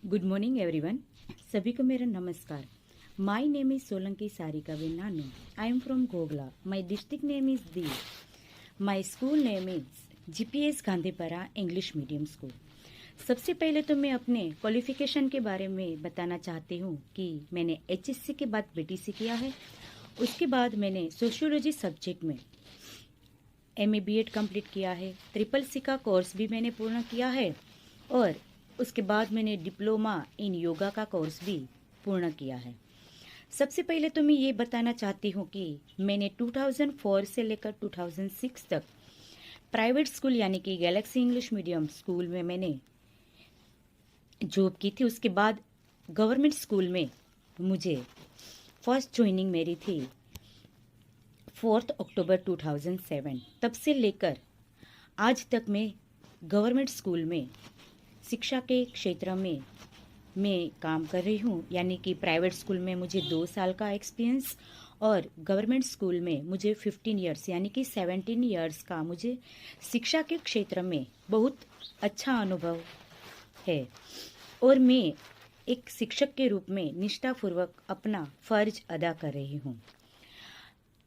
Good morning everyone. सभी को मेरा नमस्कार। My name is Solanki Sarika वेन्नानु। I am from Ghogla. My district name is Diu. My school name is GPS Gandhipara English medium school. सबसे पहले तो मैं अपने क्वालिफिकेशन के बारे में बताना चाहती हूँ कि मैंने एचएससी के बाद बीटीसी किया है। उसके बाद मैंने सोशियोलॉजी सब्जेक्ट में एमए बीएड कंप्लीट किया है। ट्रिपल सी का कोर्स भी मैंने पूर्ण किया है और उसके बाद मैंने डिप्लोमा इन योगा का कोर्स भी पूर्ण किया है। सबसे पहले तो मैं ये बताना चाहती हूँ कि मैंने 2004 से लेकर 2006 तक प्राइवेट स्कूल यानी कि गैलेक्सी इंग्लिश मीडियम स्कूल में मैंने जॉब की थी। उसके बाद गवर्नमेंट स्कूल में मुझे फर्स्ट ज्वाइनिंग मेरी थी 4 अक्टूबर 2007। तब से लेकर आज तक मैं गवर्नमेंट स्कूल में शिक्षा के क्षेत्र में मैं काम कर रही हूँ। यानी कि प्राइवेट स्कूल में मुझे 2 साल का एक्सपीरियंस और गवर्नमेंट स्कूल में मुझे 15 इयर्स यानी कि 17 इयर्स का मुझे शिक्षा के क्षेत्र में बहुत अच्छा अनुभव है। और मैं एक शिक्षक के रूप में निष्ठापूर्वक अपना फर्ज अदा कर रही हूँ।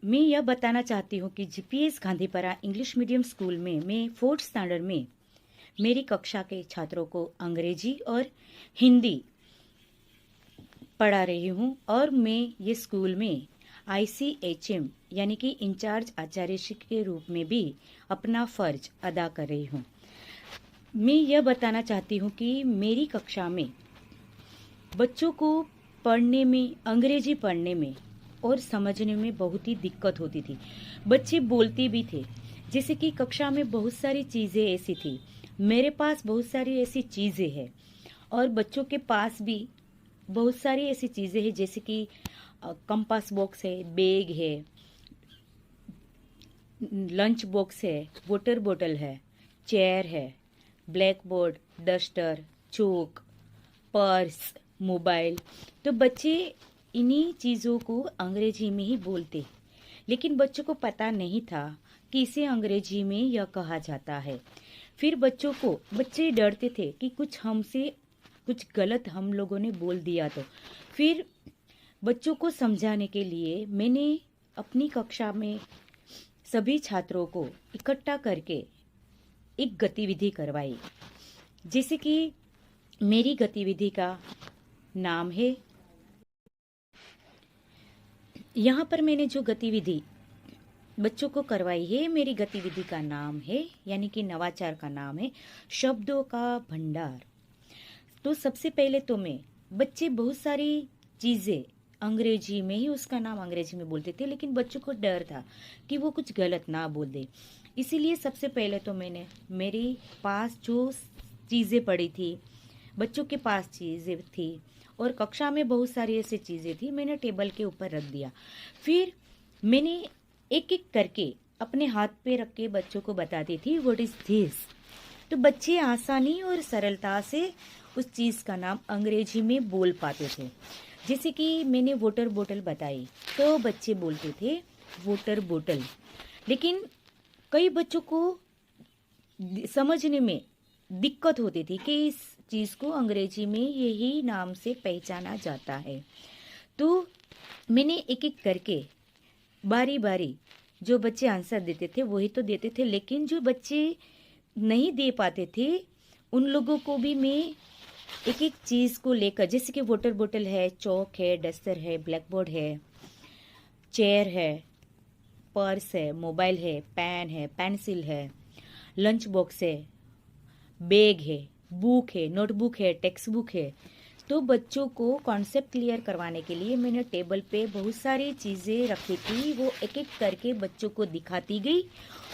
मैं यह बताना चाहती हूँ कि GPS Gandhipara English medium school में मैं 4th स्टैंडर्ड में मेरी कक्षा के छात्रों को अंग्रेजी और हिंदी पढ़ा रही हूँ और मैं ये स्कूल में आईसीएचएम यानी कि इंचार्ज आचार्य शिक्षक के रूप में भी अपना फर्ज अदा कर रही हूँ। मैं यह बताना चाहती हूँ कि मेरी कक्षा में बच्चों को पढ़ने में, अंग्रेजी पढ़ने में और समझने में बहुत ही दिक्कत होती थी। बच्चे बोलते भी थे। जैसे कि कक्षा में बहुत सारी चीज़ें ऐसी थी, मेरे पास बहुत सारी ऐसी चीज़ें हैं और बच्चों के पास भी बहुत सारी ऐसी चीज़ें हैं। जैसे कि कंपास बॉक्स है, बैग है, लंच बॉक्स है, वाटर बोतल है, चेयर है, ब्लैक बोर्ड, डस्टर, चौक, पर्स, मोबाइल। तो बच्चे इन्हीं चीज़ों को अंग्रेजी में ही बोलते, लेकिन बच्चों को पता नहीं था कि इसे अंग्रेजी में यह कहा जाता है। फिर बच्चे डरते थे कि कुछ गलत हम लोगों ने बोल दिया तो। फिर बच्चों को समझाने के लिए मैंने अपनी कक्षा में सभी छात्रों को इकट्ठा करके एक गतिविधि करवाई। जैसे कि मेरी गतिविधि का नाम है, यहाँ पर मैंने जो गतिविधि बच्चों को करवाई है, मेरी गतिविधि का नाम है यानी कि नवाचार का नाम है शब्दों का भंडार। तो सबसे पहले तो बच्चे बहुत सारी चीज़ें अंग्रेजी में ही, उसका नाम अंग्रेजी में बोलते थे, लेकिन बच्चों को डर था कि वो कुछ गलत ना बोल दे। इसीलिए सबसे पहले तो मैंने मेरे पास जो चीज़ें पड़ी थी, बच्चों के पास चीज़ें थी और कक्षा में बहुत सारी ऐसी चीज़ें थी, मैंने टेबल के ऊपर रख दिया। फिर मैंने एक एक करके अपने हाथ पे रख के बच्चों को बताती थी व्हाट इज दिस। तो बच्चे आसानी और सरलता से उस चीज़ का नाम अंग्रेजी में बोल पाते थे। जैसे कि मैंने वाटर बोतल बताई तो बच्चे बोलते थे वाटर बोतल, लेकिन कई बच्चों को समझने में दिक्कत होती थी कि इस चीज़ को अंग्रेजी में यही नाम से पहचाना जाता है। तो मैंने एक एक करके बारी बारी जो बच्चे आंसर देते थे वही तो देते थे, लेकिन जो बच्चे नहीं दे पाते थे उन लोगों को भी मैं एक एक चीज़ को लेकर, जैसे कि वाटर बोतल है, चौक है, डस्टर है, ब्लैक बोर्ड है, चेयर है, पर्स है, मोबाइल है, पेन है, पेंसिल है, लंच बॉक्स है, बैग है, बुक है, नोटबुक है, टेक्स्ट बुक है। तो बच्चों को कॉन्सेप्ट क्लियर करवाने के लिए मैंने टेबल पे बहुत सारी चीज़ें रखी थी। वो एक एक करके बच्चों को दिखाती गई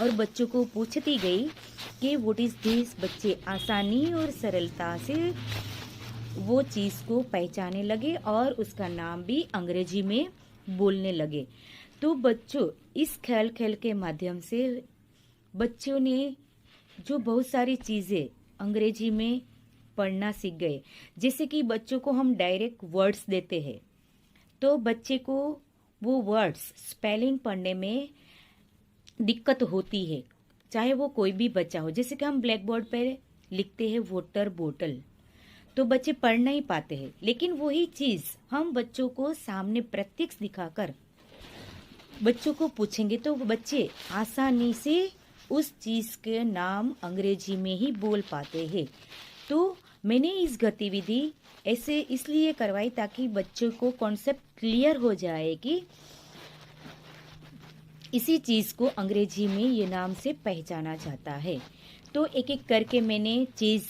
और बच्चों को पूछती गई कि व्हाट इज़ दिस। बच्चे आसानी और सरलता से वो चीज़ को पहचाने लगे और उसका नाम भी अंग्रेजी में बोलने लगे। तो बच्चों इस खेल के माध्यम से बच्चों ने जो बहुत सारी चीज़ें अंग्रेजी में पढ़ना सीख गए। जैसे कि बच्चों को हम डायरेक्ट वर्ड्स देते हैं तो बच्चे को वो वर्ड्स स्पेलिंग पढ़ने में दिक्कत होती है, चाहे वो कोई भी बच्चा हो। जैसे कि हम ब्लैक बोर्ड पर लिखते हैं वाटर बोतल, तो बच्चे पढ़ नहीं पाते हैं। लेकिन वही चीज हम बच्चों को सामने प्रत्यक्ष दिखाकर बच्चों को पूछेंगे तो बच्चे आसानी से उस चीज के नाम अंग्रेजी में ही बोल पाते हैं। तो मैंने इस गतिविधि ऐसे इसलिए करवाई ताकि बच्चों को कॉन्सेप्ट क्लियर हो जाए कि इसी चीज को अंग्रेजी में ये नाम से पहचाना जाता है। तो एक एक करके मैंने चीज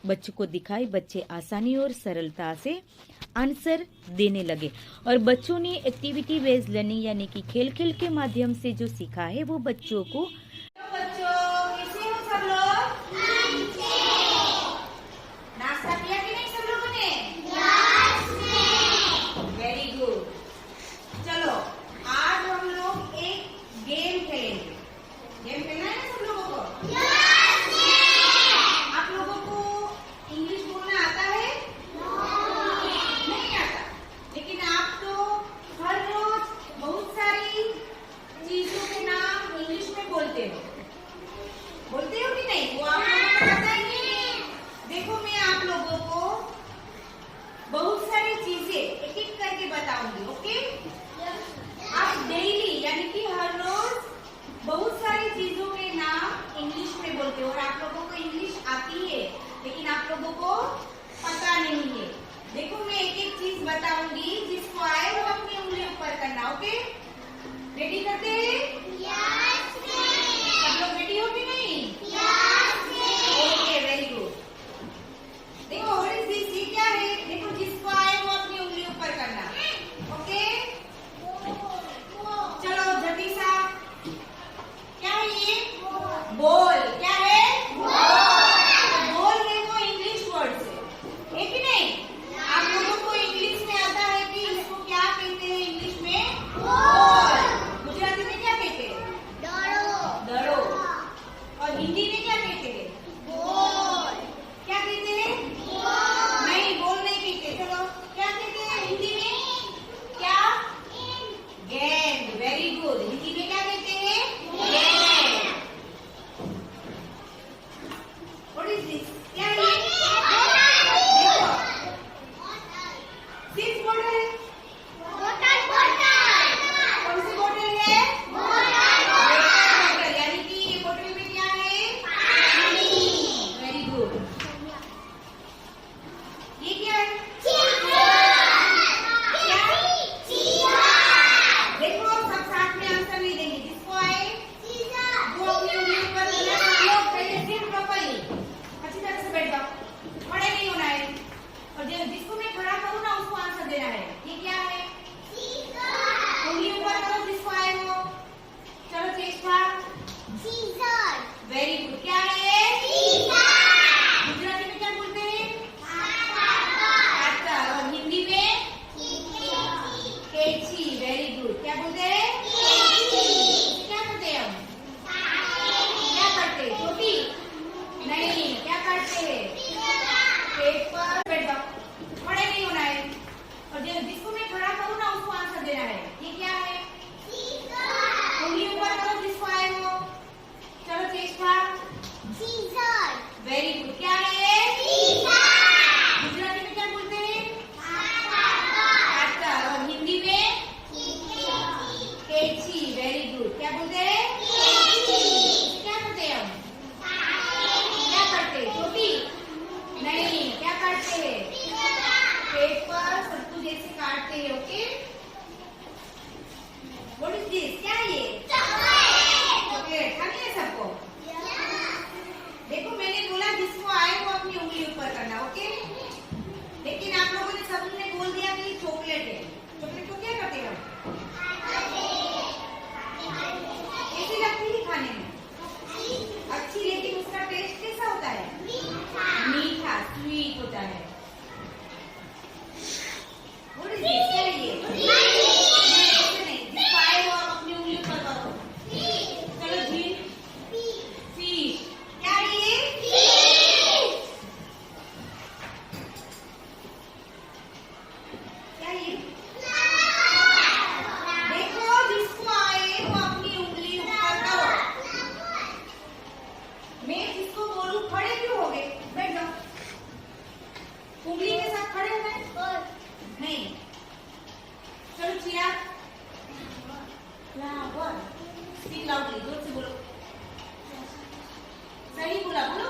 बच्चों को दिखाई। बच्चे आसानी और सरलता से आंसर देने लगे और बच्चों ने एक्टिविटी बेस्ड लर्निंग यानी कि खेल खेल के माध्यम से जो सीखा है वो बच्चों को बोलते हो कि नहीं? वो आप लोगों को पता है कि देखो मैं आप लोगों को बहुत सारी चीजें एक एक करके बताऊंगी। ओके, आप डेली यानी कि हर रोज बहुत सारी चीजों के नाम इंग्लिश में बोलते हो और आप लोगों को इंग्लिश आती है लेकिन आप लोगों को पता नहीं है। देखो मैं एक एक चीज बताऊंगी, जिसको आए वो अपनी उंगली ऊपर करना। ओके, रेडी करते हैं? सब लोग रेडी हो कि नहीं? Okay, very good. देखो व्हाट इज दिस? ये क्या है? देखो जिसको आए वो अपनी उंगली ऊपर करना। ओके, चलो जल्दी सा। क्या है ये? बॉल। क्या है? बॉल है वो इंग्लिश वर्ड से, है कि नहीं? आप लोगों को इंग्लिश में आता है कि इसको क्या कहते हैं इंग्लिश में? बॉल। गुजराती में क्या कहते हैं? दड़ो। और हिंदी में क्या कहते हैं? बॉल। क्या कहते हैं? नहीं, बॉल नहीं कहते। चलो क्या कहते हैं हिंदी में? क्या? गेंद। Very good. हिंदी में क्या कहते हैं? गेंद। What is this? क्या है? देखो, सिक्स बॉटल। कौन सी बॉटल है? बॉटल। यानी कि ये बॉटल में क्या है? Very good. ये क्या है? देखो सब साथ में आंसर नहीं देंगे, जिसको आए वो अपनी उंगली ऊपर करना। सब लोग पहले सिर्फ प्रॉपर्ली अच्छी तरह से बैठ जाओ, खड़े नहीं होना है और जिसको मैं खड़ा करूँ ना उसको आंसर देना है। ये क्या है? उंगली ऊपर करो जिसको आए वो। चलो चेष्टा। Very good. क्या है ये? गुजराती में क्या बोलते हैं? कातर। और हिंदी में? कैची। Very good. क्या बोलते हैं? क्या करते हैं हम? क्या करते हैं? छोटी नहीं, क्या करते हैं? पेपर। बैठ जाओ, खड़े नहीं होना है और जिसको मैं खड़ा करूँ ना उसको आंसर देना है। ये क्या है? उंगली ऊपर करो जिसको आए वो। चलो चेष्टा। Very good. क्या है ये? गुजराती में क्या बोलते हैं? कातर। और हिंदी में? कैची। Very good. क्या बोलते हैं? क्या करते हैं हम? क्या करते हैं? छोटी नहीं, क्या काटते हैं? पेपर। सत्तू जैसे काटते हैं। Okay, what is this? क्या है ये? चॉकलेट। खानी है सबको? देखो मैंने बोला जिसको आए वो अपनी उंगली ऊपर करना। ओके, लेकिन आप लोगों ने सबने बोल दिया कि चॉकलेट है। चॉकलेट को क्या करते हैं? कैसी लगती है खाने में? अच्छी, लेकिन उसका टेस्ट कैसा होता है? मीठा, स्वीट होता है। What is this? क्या है ये? ऐसे नहीं, जिसको आए वो अपनी उंगली ऊपर करो। चलो झील। फिश। क्या है ये? क्या है ये? देखो जिसको आए वो अपनी उंगली ऊपर करो। मैं जिसको बोलूं खड़े क्यों हो गए? बैठ जाओ। उंगली के साथ खड़े हो गए नहीं। चलो चिराग फ्लावर स्पीक लाउडली, जोर से बोलो। सही बोला, बोलो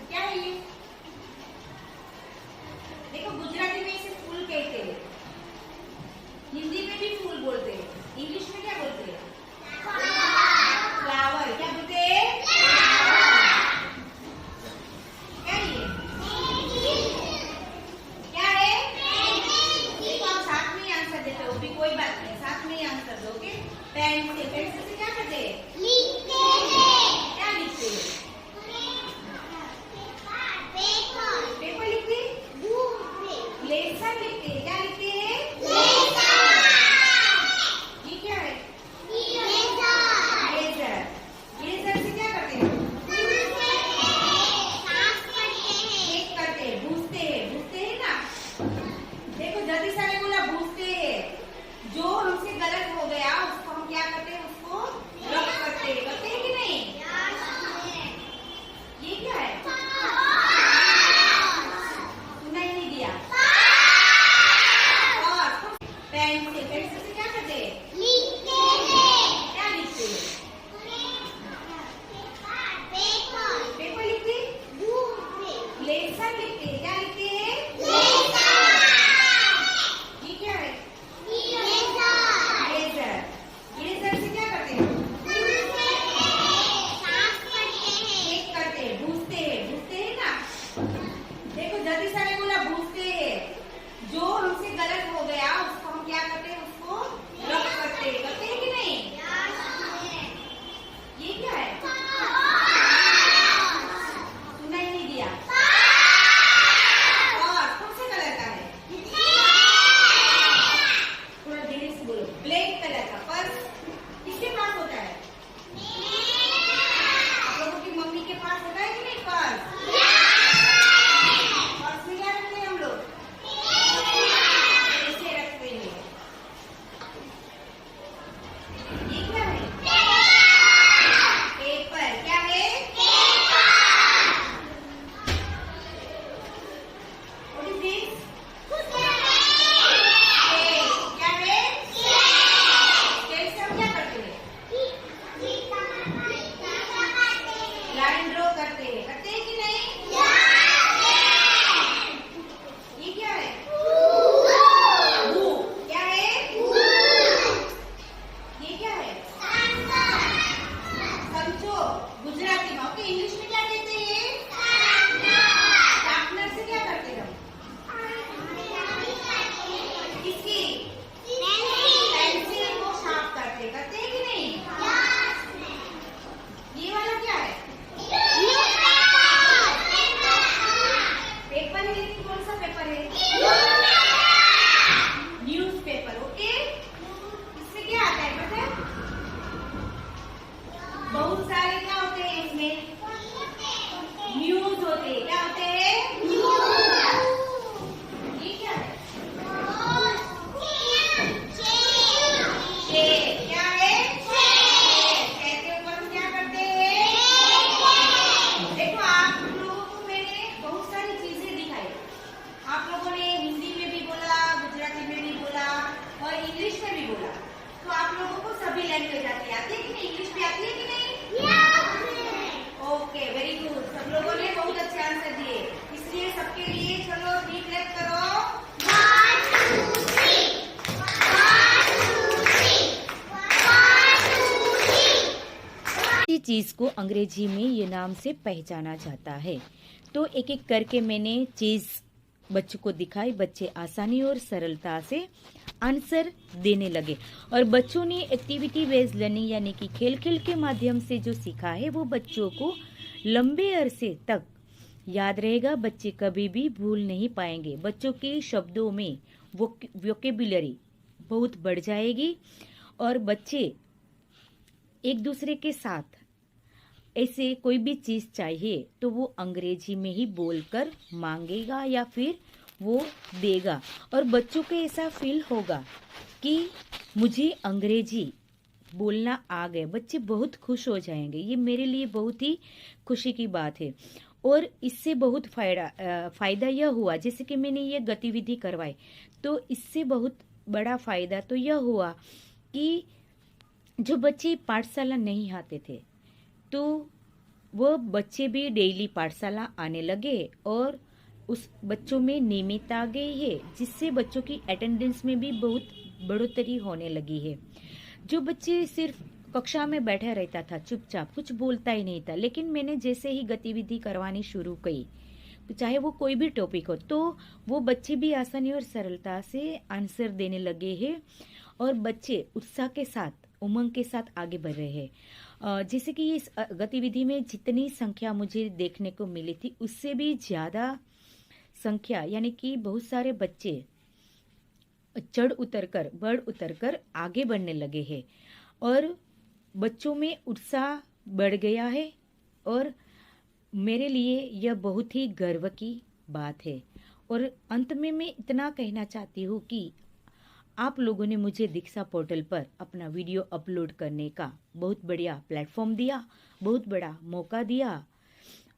क्या है ये? देखो गुजराती में इसे फूल कहते हैं, हिंदी में भी फूल बोलते हैं, इंग्लिश में क्या बोलते हैं? फ्लावर। क्या बोलते हैं? क्या ये? क्या है? देखो आप साथ में ही आंसर देते हो, भी कोई बात नहीं, साथ में ही आंसर दो। ओके, पेंसिल से क्या करते हैं? क्या लिखते हैं? पेपर लिखते हैं? लेसन लिखते हैं। क्या लिखते हैं? ये क्या है? इरेजर। इरेजर से क्या करते हैं? चेक करते हैं, भूंजते हैं। भूंजते हैं ना? देखो जल्दी सारे बोला, भूंजते हैं। जो हमसे गलत हो गया उसको हम क्या करते हैं? उसको रफ करते हैं। करते हैं कि नहीं? ये क्या है? सुनाई नहीं दिया। और पेंसिल से क्या करते हैं? क्या लिखते हैं? पेपर लिखते हैं? लेसन लिखते हैं। क्या लिखते हैं? ये क्या है? इरेजर। इरेजर से क्या करते हैं? चेक करते हैं, भूंजते हैं। भूंजते हैं ना? देखो जल्दी सारे बोला, भूंजते हैं। जो हमसे गलत हो गया उसको हम क्या करते हैं? उसको रफ करते हैं। करते हैं कि नहीं? ये क्या है? सुनाई नहीं दिया। और कौन से कलर का है? थोड़ा धीरे से बोलो। ब्लैक कलर का पर्स किसके पास होता है? आप लोगों की मम्मी के पास होता है कि नहीं पर्स? पर्स में क्या रखते हैं हम लोग? ऐसे रखते हैं। ये क्या है? पेपर। क्या है? What is this? Scale। क्या है? स्केल से हम क्या करते हैं? लाइन ड्रॉ करते हैं। करते हैं कि नहीं? ये क्या है? बुक। क्या है? ये क्या है? समझो गुजराती में। ओके, इंग्लिश में क्या कहते हैं? शार्पनर से क्या करते हैं हम? किसकी? पेंसिल को शार्प करते हैं। करते हैं कि नहीं? ये वाला क्या है? पेपर है, लेकिन कौन सा पेपर है? न्यूज़पेपर। ओके, इससे क्या आता है पता है? बहुत सारे क्या होते हैं इसमें? न्यूज होते हैं। क्या होते हैं? ये क्या है? शेर। क्या है? शेर के ऊपर हम क्या करते हैं? देखो आप लोगों को मैंने बहुत सारी चीजें दिखाई। आप लोगों ने हिंदी में भी बोला, गुजराती में भी बोला और इंग्लिश में भी बोला। तो आप लोगों को सभी लैंग्वेज आती है कि नहीं? इंग्लिश भी आती है कि नहीं? Okay, very good. सब लोगों ने बहुत अच्छे आंसर दिए, इसलिए सबके लिए चलो डीप क्लैप करो। किसी चीज को अंग्रेजी में ये नाम से पहचाना जाता है। तो एक एक करके मैंने चीज बच्चों को दिखाई। बच्चे आसानी और सरलता से आंसर देने लगे और बच्चों ने एक्टिविटी बेस्ड लर्निंग यानी कि खेल खेल के माध्यम से जो सीखा है वो बच्चों को लंबे अरसे तक याद रहेगा। बच्चे कभी भी भूल नहीं पाएंगे। बच्चों के शब्दों में वोकेबुलरी बहुत बढ़ जाएगी और बच्चे एक दूसरे के साथ ऐसे कोई भी चीज चाहिए तो वो अंग्रेजी में ही बोलकर मांगेगा या फिर वो देगा और बच्चों को ऐसा फील होगा कि मुझे अंग्रेजी बोलना आ गए। बच्चे बहुत खुश हो जाएंगे। ये मेरे लिए बहुत ही खुशी की बात है। और इससे बहुत फायदा यह हुआ, जैसे कि मैंने ये गतिविधि करवाई, तो इससे बहुत बड़ा फायदा तो यह हुआ कि जो बच्चे पाठशाला नहीं आते थे, तो वो बच्चे भी डेली पाठशाला आने लगे और उस बच्चों में नियमितता आ गई है, जिससे बच्चों की अटेंडेंस में भी बहुत बढ़ोतरी होने लगी है। जो बच्चे सिर्फ कक्षा में बैठा रहता था चुपचाप, कुछ बोलता ही नहीं था, लेकिन मैंने जैसे ही गतिविधि करवानी शुरू की, चाहे वो कोई भी टॉपिक हो, तो वो बच्चे भी आसानी और सरलता से आंसर देने लगे हैं और बच्चे उत्साह के साथ, उमंग के साथ आगे बढ़ रहे हैं। जैसे कि इस गतिविधि में जितनी संख्या मुझे देखने को मिली थी, उससे भी ज़्यादा संख्या, यानी कि बहुत सारे बच्चे बढ़ उतर कर आगे बढ़ने लगे हैं और बच्चों में उत्साह बढ़ गया है। और मेरे लिए यह बहुत ही गर्व की बात है। और अंत में मैं इतना कहना चाहती हूँ कि आप लोगों ने मुझे दीक्षा पोर्टल पर अपना वीडियो अपलोड करने का बहुत बढ़िया प्लेटफॉर्म दिया, बहुत बड़ा मौका दिया,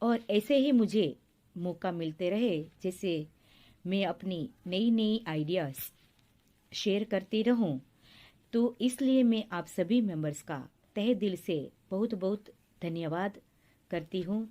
और ऐसे ही मुझे मौका मिलते रहे, जैसे मैं अपनी नई नई आइडियाज़ शेयर करती रहूं। तो इसलिए मैं आप सभी मेंबर्स का तहे दिल से बहुत बहुत धन्यवाद करती हूँ।